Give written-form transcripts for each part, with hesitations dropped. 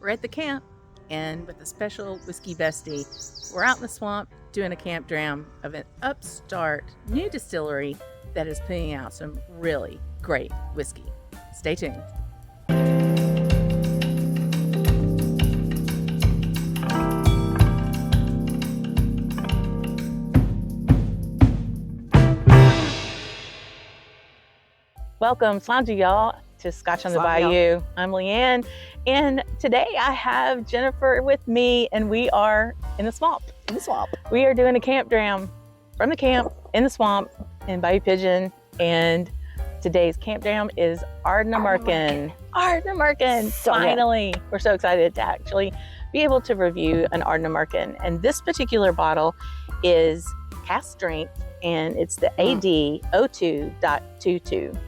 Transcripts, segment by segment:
We're at the camp, and with a special whiskey bestie, we're out in the swamp doing a camp dram of an upstart new distillery that is putting out some really great whiskey. Stay tuned. Welcome, Slanja, y'all, to Scotch on the Bayou. I'm Leanne, and today I have Jennifer with me, and we are in the swamp. We are doing a camp dram from the camp in the swamp in Bayou Pigeon, and today's camp dram is Ardnamurchan. So Finally, we're so excited to actually be able to review an Ardnamurchan, and this particular bottle is Cask Strength, and it's the AD 02.22.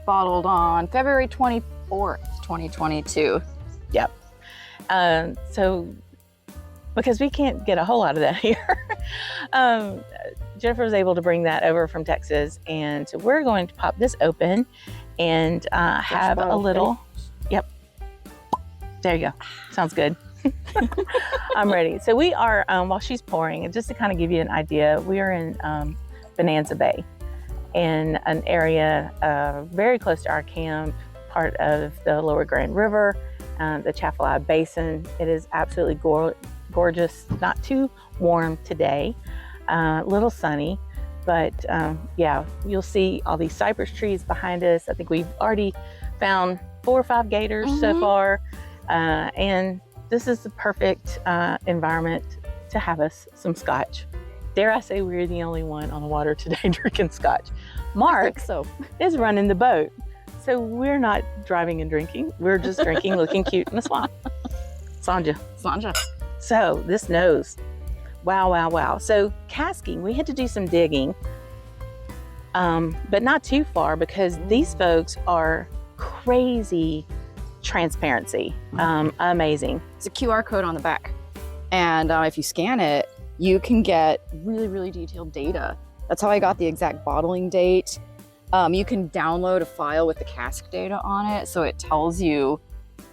Bottled on February 24th, 2022. Yep. So, because we can't get a whole lot of that here, Jennifer was able to bring that over from Texas, and so we're going to pop this open and have a little. Yep. There you go. Sounds good. I'm ready. So we are, while she's pouring, and just to kind of give you an idea, we are in Bonanza Bay, in an area very close to our camp, part of the Lower Grand River, the Chaffalaya Basin. It is absolutely gorgeous, not too warm today, a little sunny, but yeah, you'll see all these cypress trees behind us. I think we've already found 4 or 5 gators so far, and this is the perfect environment to have us some scotch. Dare I say we're the only one on the water today drinking scotch. Mark is running the boat. So we're not driving and drinking. We're just drinking, looking cute in the swamp. Slanja. So this nose. Wow. So casking, we had to do some digging, but not too far, because these folks are crazy transparency. Amazing. It's a QR code on the back. And if you scan it, you can get really detailed data. That's how I got the exact bottling date. You can download a file with the cask data on it, so it tells you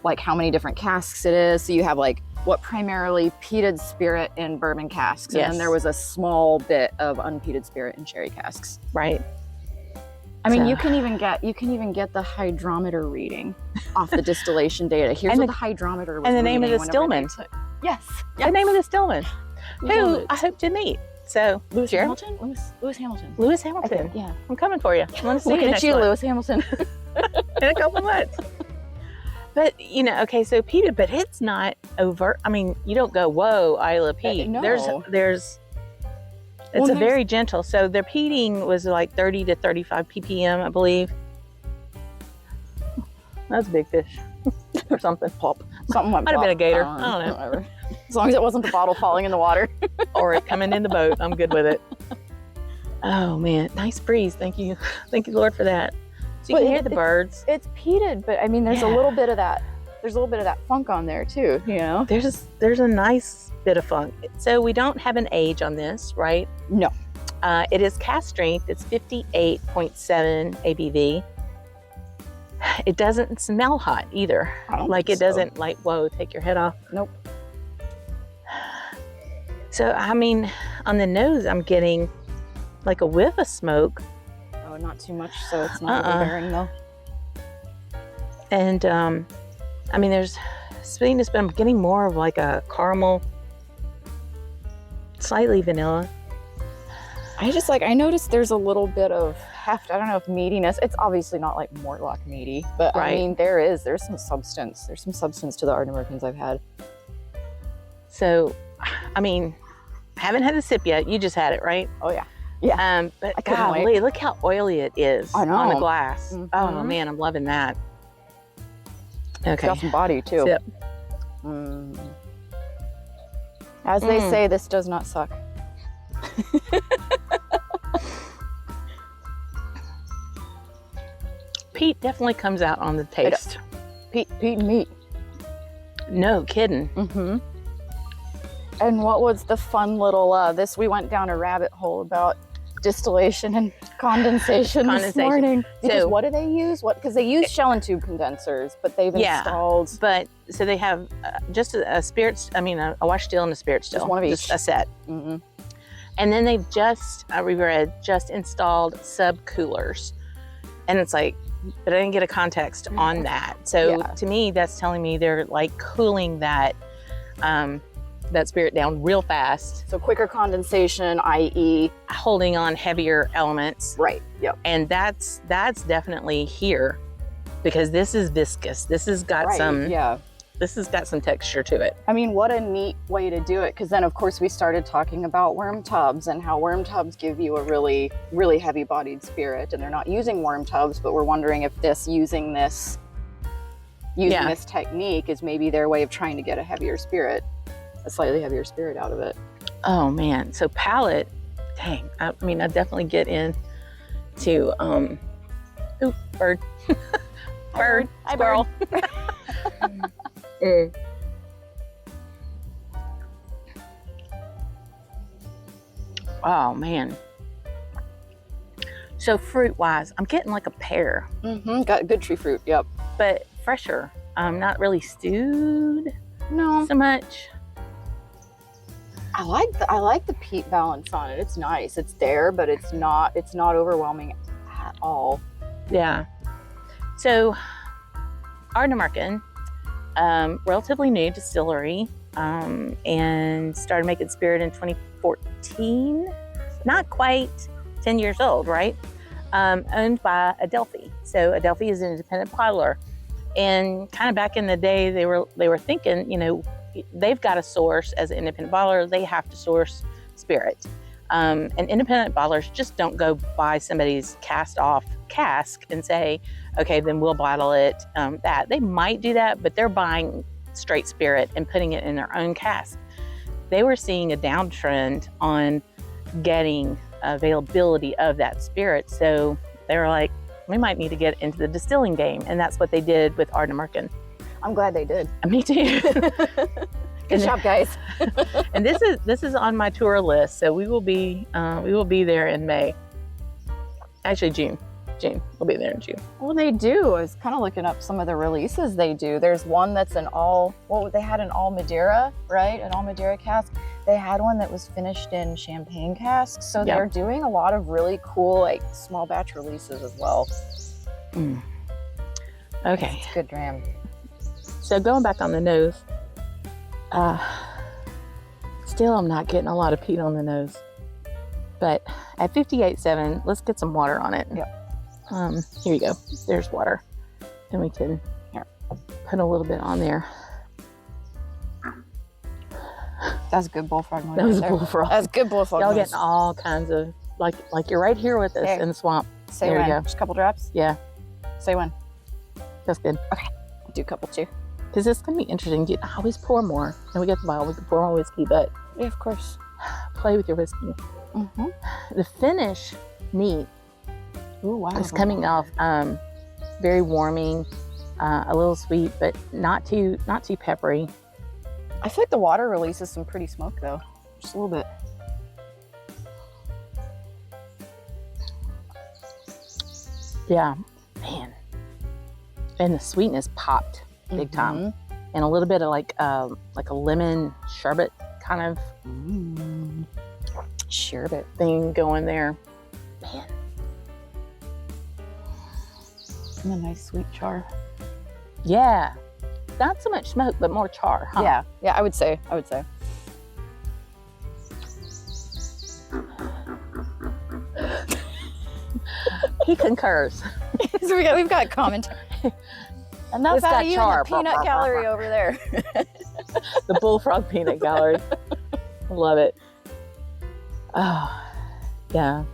like how many different casks it is. So you have like what primarily peated spirit in bourbon casks, and then there was a small bit of unpeated spirit in sherry casks. Right. I mean, you can even get the hydrometer reading off the distillation data. Here's what the hydrometer was. And the name of the stillman. Yes. The name of the stillman, who I hope to meet. So, Lewis Hamilton. Yeah, I'm coming for you. I want to see Looking you at you, month. Lewis Hamilton. In a couple months. But okay, so peated, but it's not overt. I mean, you don't go, whoa, Isla peat. No. There's. It's very gentle. So their peating was like 30 to 35 ppm, I believe. That's a big fish or something. Pop. Something went Might have pop. been a gator. I don't know. Whatever. As long as it wasn't the bottle falling in the water. Or it coming in the boat. I'm good with it. Oh man, nice breeze. Thank you, Lord, for that. So you can hear the birds. It's peated, but I mean, there's a little bit of that. There's a little bit of that funk on there too. You know, there's a nice bit of funk. So we don't have an age on this, right? No. It is cask strength. It's 58.7 ABV. It doesn't smell hot either. Like it doesn't like, whoa, take your head off. Nope. So, I mean, on the nose, I'm getting like a whiff of smoke. Oh, not too much, so it's not overbearing though. And, I mean, there's sweetness, but I'm getting more of like a caramel, slightly vanilla. I noticed there's a little bit of heft. I don't know if meatiness. It's obviously not like Mortlock meaty, but I mean, there's some substance. There's some substance to the Ardnamurchans I've had. So, I mean, I haven't had a sip yet. You just had it, right? Oh yeah. Yeah. But golly, look how oily it is on the glass. Oh man, I'm loving that. Okay. It's got some body too. Sip. As they say, this does not suck. Peat definitely comes out on the taste. Peat and meat. No kidding. And what was the fun little we went down a rabbit hole about distillation and condensation this morning. Because So- what do they use? Because they use shell and tube condensers, but they've installed But so they have just a spirit, a wash still and a spirit still. Just one of each. Just a set. Mhm. And then they've just, we read, just installed sub coolers. And it's like, but I didn't get a context on that. So Yeah. to me, that's telling me they're like cooling that spirit down real fast, So quicker condensation, i.e. holding on heavier elements. Right. Yep. And that's definitely here because this is viscous. This has got this has got some texture to it. I mean, what a neat way to do it. Because then, of course, we started talking about worm tubs and how worm tubs give you a really, really heavy-bodied spirit. And they're not using worm tubs, but we're wondering if using this technique is maybe their way of trying to get a slightly heavier spirit out of it. Oh man, so palate, dang. I definitely get into ooh, bird. Bird, Hi, squirrel. Oh man. So fruit wise, I'm getting like a pear, Got good tree fruit. Yep. but fresher. Not really stewed No, so much. I like the peat balance on it. It's nice. It's there, but it's not overwhelming at all. Yeah. So Ardnamurchan, relatively new distillery, and started making spirit in 2014. Not quite 10 years old, right? Owned by Adelphi. So Adelphi is an independent bottler. And kind of back in the day, they were thinking, they've got to source as an independent bottler. They have to source spirit. And independent bottlers just don't go buy somebody's cast off cask and say, okay, then we'll bottle it. They might do that, but they're buying straight spirit and putting it in their own cask. They were seeing a downtrend on getting availability of that spirit. So they were like, we might need to get into the distilling game. And that's what they did with Ardnamurchan. I'm glad they did. Me too. Good job, guys. And this is on my tour list. So we will be there in May. Actually, June. We'll be there in June. Well, they do. I was kind of looking up some of the releases they do. There's one that's they had an all Madeira, right? An all Madeira cask. They had one that was finished in champagne casks. So they're doing a lot of really cool, like small batch releases as well. Okay. It's good dram. So going back on the nose, still I'm not getting a lot of peat on the nose. But at 58.7, let's get some water on it. Yep. Here you go. There's water. And we can put a little bit on there. That's a good bullfrog. That was a bullfrog. That's good bullfrog. Y'all noise. getting all kinds of, like you're right here with us There. in the swamp. Say there when. we go. Just a couple drops. Yeah, Say when. that's good. Do a couple too. Because it's going to be interesting. I always pour more. And we got the bottle. We can pour more whiskey, but Yeah, of course. play with your whiskey. Mm-hmm. The finish, neat. Oh wow. It's coming off very warming, a little sweet, but not too peppery. I feel like the water releases some pretty smoke though. Just a little bit. Yeah, man. And the sweetness popped big time, and a little bit of like a lemon sherbet kind of Sherbet. thing going there. Man, And a nice sweet char. yeah. Not so much smoke, but more char, huh? Yeah, I would say. He concurs. So we've got commentary. Enough It's out got of you char. and the peanut gallery over there. The bullfrog peanut gallery. Love it. Oh, yeah.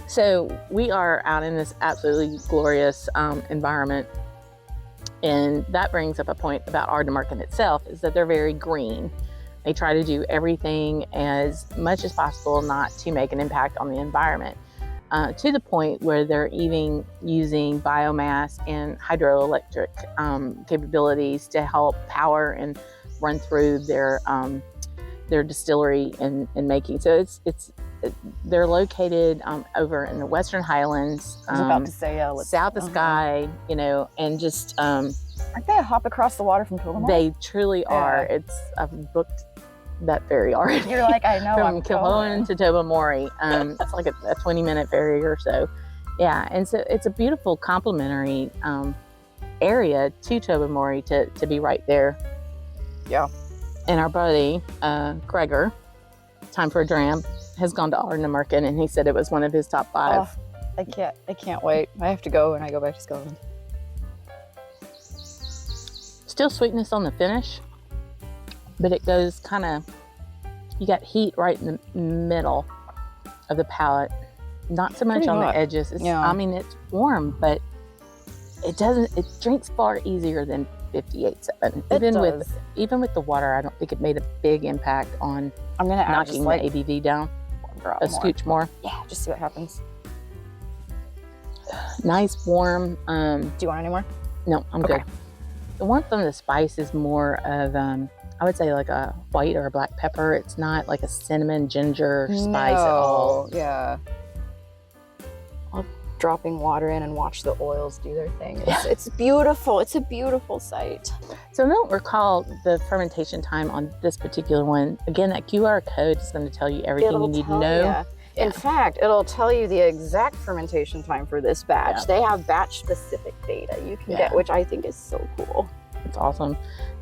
So we are out in this absolutely glorious environment. And that brings up a point about Ardnamurchan itself, is that they're very green. They try to do everything as much as possible not to make an impact on the environment, to the point where they're even using biomass and hydroelectric capabilities to help power and run through their distillery and making. So it's they're located over in the Western Highlands, I was about to say, yeah, south of Skye, you know, and just aren't they a hop across the water from Totemore? they truly are. I've booked that ferry already. You're like, I know. From Kilhoan to Tobermory. It's like a 20-minute ferry or so. Yeah, and so it's a beautiful complementary area to Tobermory to be right there. Yeah. And our buddy, Gregor, Time for a Dram, has gone to Ardnamurchan, and he said it was one of his top 5. Oh, I can't wait. I have to go when I go back to Scotland. Still sweetness on the finish, but it goes kind of, you got heat right in the middle of the palate. Not so much Pretty on hot. the edges. I mean, it's warm, but it drinks far easier than 58.7. Even with the water, I don't think it made a big impact on I'm gonna add knocking the ABV down. A scooch more. Yeah, just see what happens. Nice, warm. Do you want any more? No, I'm good. The one from the spice is more of, I would say like a white or a black pepper. It's not like a cinnamon, ginger spice at all. Yeah. I'll dropping water in and watch the oils do their thing. Yeah. It's beautiful. It's a beautiful sight. So I don't recall the fermentation time on this particular one. Again, that QR code is going to tell you everything you need to know. Yeah. In fact, it'll tell you the exact fermentation time for this batch. Yeah. They have batch specific data you can get, which I think is so cool. It's awesome.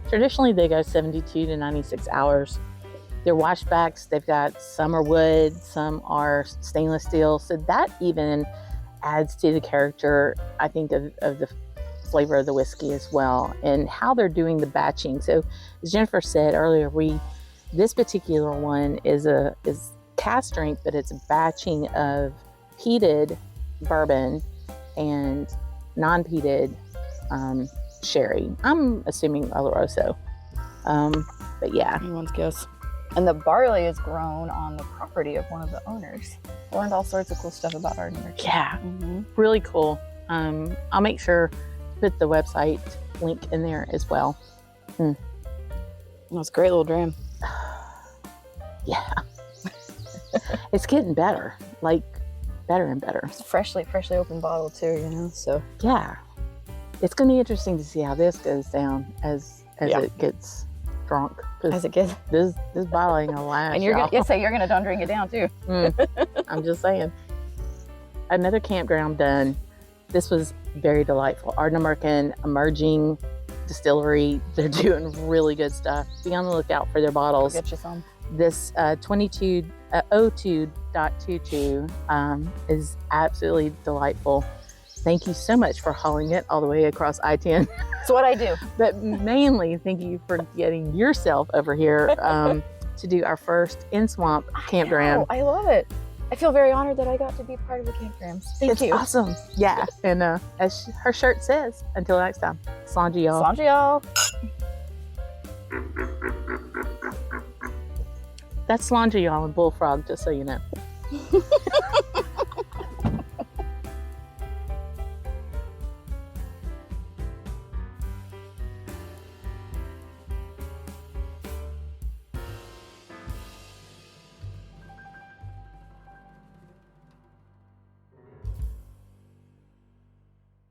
Traditionally, they go 72 to 96 hours. They're washbacks. They've got some are wood, some are stainless steel. So that even adds to the character, I think, of the flavor of the whiskey as well, and how they're doing the batching. So as Jennifer said earlier, this particular one is cask strength, but it's a batching of peated bourbon and non-peated sherry. I'm assuming Oloroso. But yeah. Anyone's guess. And the barley is grown on the property of one of the owners. Learned all sorts of cool stuff about Ardnamurchan. Yeah, really cool. I'll make sure to put the website link in there as well. That's a great little dram. Yeah. It's getting better, like better and better. It's freshly opened bottle too, you know, so. Yeah. It's going to be interesting to see how this goes down as it gets drunk. As it gets. This bottle ain't going to last. And you're going to don't drink it down too. I'm just saying. Another Camp Dram done. This was very delightful. Ardnamurchan, emerging distillery. They're doing really good stuff. Be on the lookout for their bottles. I'll get you some. This 02.22 is absolutely delightful. Thank you so much for hauling it all the way across I-10. It's what I do. But mainly, thank you for getting yourself over here to do our first in-swamp Camp Dram. I love it. I feel very honored that I got to be part of the Camp Drams. Thank you. Awesome. Yeah. And as her shirt says, until next time, Slangy y'all. Slangy y'all. That's Slangy y'all and Bullfrog, just so you know.